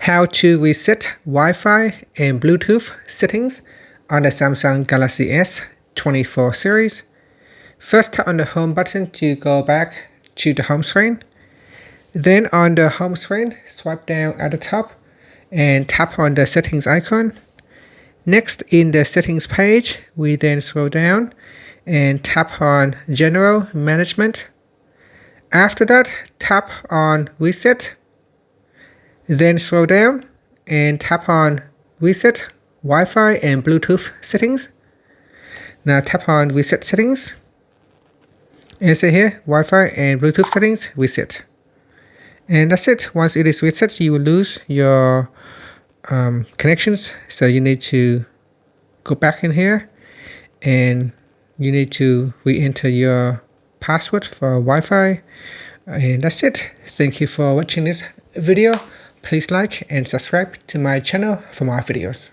How to reset Wi-Fi and Bluetooth settings on the Samsung Galaxy S24 series. First, tap on the home button to go back to the home screen. Then on the home screen, swipe down at the top and tap on the settings icon. Next, in the settings page, we then scroll down and tap on General Management. After that, tap on Reset. Then scroll down and tap on Reset Wi-Fi and Bluetooth settings. Now tap on Reset Settings. And say here, Wi-Fi and Bluetooth settings, reset. And that's it. Once it is reset, you will lose your connections. So you need to go back in here and you need to re-enter your password for Wi-Fi. And that's it. Thank you for watching this video. Please like and subscribe to my channel for more videos.